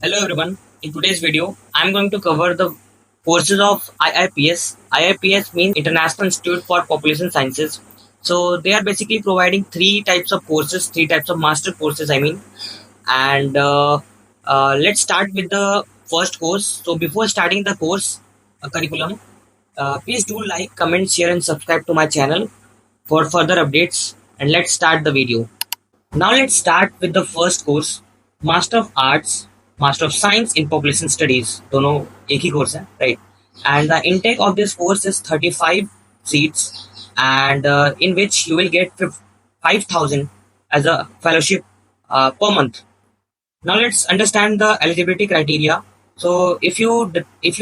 Hello everyone. In today's video, I'm going to cover the courses of IIPS. IIPS means International Institute for Population Sciences. So they are basically providing three types of courses, three types of master courses. And let's start with the first course. So before starting the course curriculum, please do like, comment, share, and subscribe to my channel for further updates. And let's start the video. Now let's start with the first course, Master of Arts, Master of Science in Population Studies. दोनों एक ही course है, right? And the intake of this course is 35 seats, and in which you will get 5,000 as a fellowship per month. Now let's understand the eligibility criteria. So if you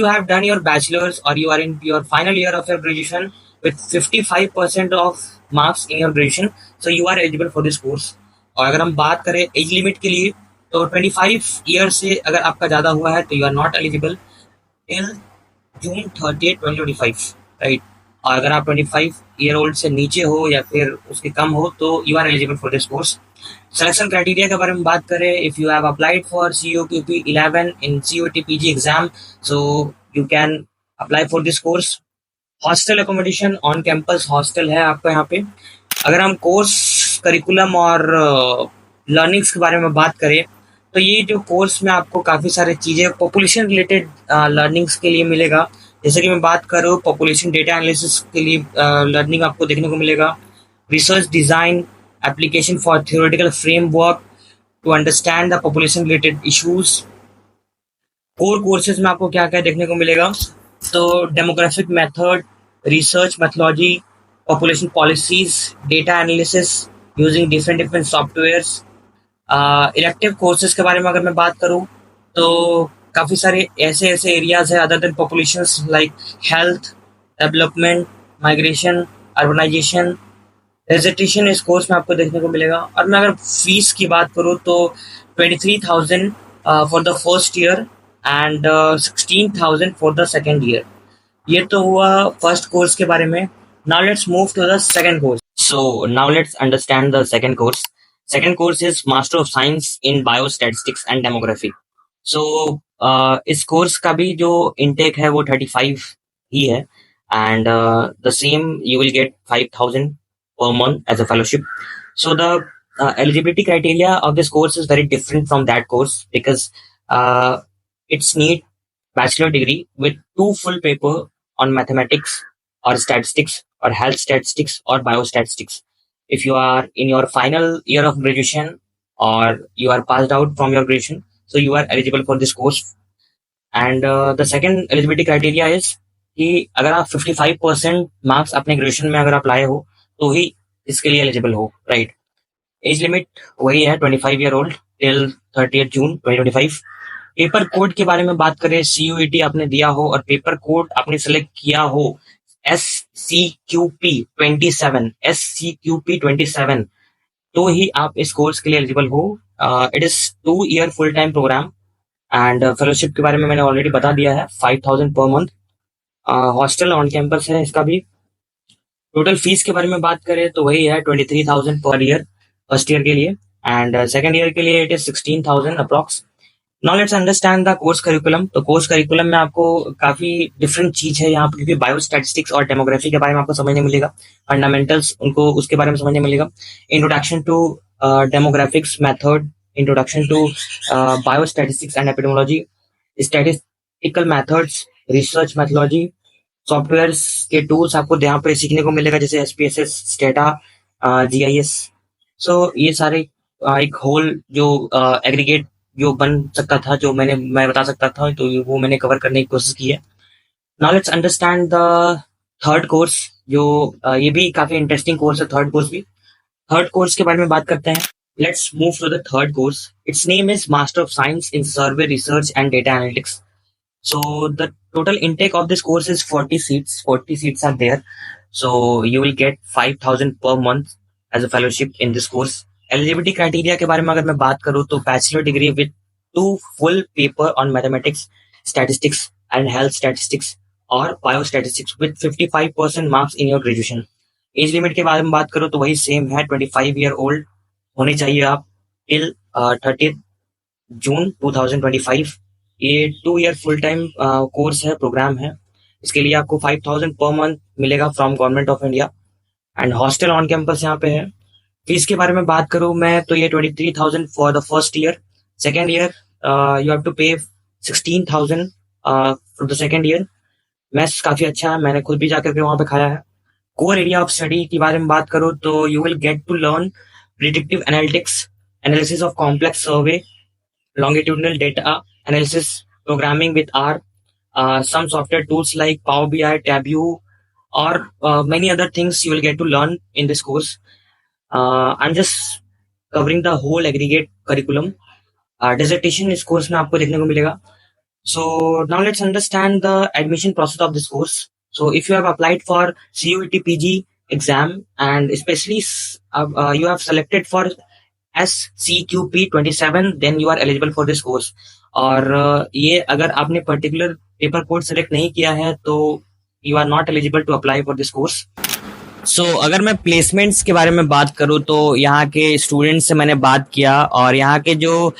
have done your bachelor's or you are in your final year of your graduation with 55% of marks in your graduation, so you are eligible for this course. और अगर हम बात करें age limit के लिए तो 25 year से अगर आपका ज़्यादा हुआ है तो you are not eligible till June 30, 2025, right. और अगर आप 25 ईयर ओल्ड से नीचे हो या फिर उसके कम हो तो you are eligible for this course. Selection criteria के बारे में बात करें, if you have applied for COQP 11 in COT PG exam, so you can apply for this course. Hostel accommodation on campus hostel है आपका यहाँ पे। अगर हम कोर्स करिकुलम और लर्निंग्स के बारे में बात करें तो ये जो कोर्स में आपको काफ़ी सारी चीज़ें पॉपुलेशन रिलेटेड लर्निंग्स के लिए मिलेगा। जैसे कि मैं बात करूँ पॉपुलेशन डेटा एनालिसिस के लिए लर्निंग आपको देखने को मिलेगा, research design, application for theoretical framework to understand the population related issues. Core courses में आपको क्या क्या देखने को मिलेगा, तो demographic method, research methodology, population policies, data analysis using different softwares. Elective courses के बारे में अगर मैं बात करूं तो काफ़ी सारे ऐसे ऐसे एरियाज है other than populations like health, development, migration, urbanisation, registration इस कोर्स में आपको देखने को मिलेगा। और मैं अगर फीस की बात करूं तो 23,000 for the first year and 16,000 for the second year. ये तो हुआ फर्स्ट कोर्स के बारे में। Now let's move to the second course. So now let's understand the second course. Second course is master of science in biostatistics and demography. So इस course का भी जो इनटेक है वो 35 ही है, and the same you will gate 5,000 per month as a fellowship. So the eligibility criteria of this course is very different from that course because it's need bachelor degree with 2 full paper on mathematics or statistics or health statistics or biostatistics. If you are in your final year of graduation or you are passed out from your graduation, so you are eligible for this course. And the second eligibility criteria is कि अगर आप 55% marks अपने graduation में अगर आप लाए हो तो ही इसके लिए एलिजिबल हो, राइट। एज लिमिट वही है 25 ईयर ओल्ड टिल 30 जून 2025। पेपर कोड के बारे में बात करें, CUET आपने दिया हो और पेपर कोड आपने सेलेक्ट किया हो SCQP 27 तो ही आप इस कोर्स के लिए एलिजिबल हो। It is 2 year full time program and fellowship के बारे में मैंने ऑलरेडी बता दिया है, 5,000 per month. Hostel on campus है इसका भी। टोटल फीस के बारे में बात करें तो वही है 23,000 पर ईयर फर्स्ट ईयर के लिए, एंड सेकेंड ईयर के लिए it is 16,000 approx. Now let's understand the course curriculum. तो कोर्स करिकुलम में आपको काफी डिफरेंट चीज है यहाँ पे, क्योंकि बायोस्टैटिस्टिक्स और डेमोग्राफी के बारे में आपको समझने मिलेगा, फंडामेंटल्स उनको उसके बारे में समझने मिलेगा, introduction to demographics method, introduction to biostatistics and epidemiology, statistical methods, research methodology, softwares के टूल्स आपको यहाँ पे सीखने को मिलेगा जैसे SPSS, स्टेटा, GIS। सो ये सारे एक होल जो एग्रीगेट जो बन सकता था, जो मैं बता सकता था, तो वो मैंने कवर करने की कोशिश की है। Now let's understand the third course, जो ये भी काफी इंटरेस्टिंग कोर्स है। थर्ड कोर्स भी, थर्ड कोर्स के बारे में बात करते हैं। Let's move to the third course. Its name is master of science in survey research and data analytics. So the total intake of this course is 40 seats. 40 seats are there. So you will get 5,000 per month as a fellowship in this course. Eligibility criteria के बारे में अगर मैं बात करूँ तो bachelor degree with 2 full paper on mathematics, statistics and health statistics or biostatistics with 55% marks in your graduation. Age limit के बारे में बात करूँ तो वही सेम है, 25 year old होने चाहिए आप till 30 जून 2025। ये 2 ईयर फुल टाइम कोर्स है, प्रोग्राम है। इसके लिए आपको 5,000 पर मंथ मिलेगा from government of India, and hostel on campus यहाँ पे है। फीस के बारे में बात करूँ मैं तो ये 23,000 for the first year. Second year you have to pay 16,000 for the second year. Maths काफी अच्छा है, मैंने खुद भी जाकर के वहाँ पे खाया है। कोर एरिया ऑफ स्टडी के बारे में बात करूँ तो you will get to learn predictive analytics, analysis of complex survey, longitudinal data analysis, programming with R, some software tools like Power BI, Tableau, or many other things you will get to learn in this course. I'm just covering the whole aggregate curriculum. Dissertation इस course में आपको देखने को मिलेगा. So now let's understand the admission process of this course. So if you have applied for CUET PG exam and especially you have selected for SCQP27, then you are eligible for this course. और ये अगर आपने particular paper code select नहीं किया है तो you are not eligible to apply for this course. So अगर मैं प्लेसमेंट्स के बारे में बात करूँ तो यहाँ के स्टूडेंट्स से मैंने बात किया, और यहाँ के जो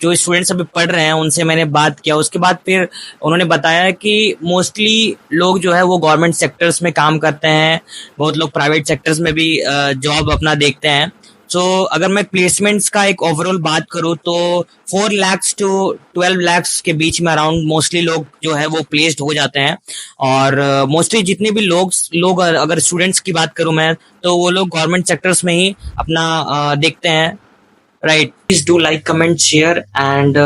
स्टूडेंट्स अभी पढ़ रहे हैं उनसे मैंने बात किया। उसके बाद फिर उन्होंने बताया कि मोस्टली लोग जो है वो गवर्नमेंट सेक्टर्स में काम करते हैं, बहुत लोग प्राइवेट सेक्टर्स में भी जॉब अपना देखते हैं। सो अगर मैं प्लेसमेंट्स का एक ओवरऑल बात करूँ तो 4 लाख to 12 लाख के बीच में अराउंड मोस्टली लोग जो है वो प्लेस्ड हो जाते हैं। और मोस्टली जितने भी लोग अगर स्टूडेंट्स की बात करूँ मैं तो वो लोग गवर्नमेंट सेक्टर्स में ही अपना देखते हैं, right. Please do like, comment, share and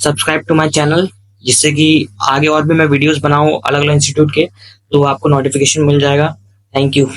subscribe to my channel, जिससे कि आगे और भी मैं वीडियोस बनाऊं अलग अलग इंस्टीट्यूट के, तो आपको नोटिफिकेशन मिल जाएगा। Thank you.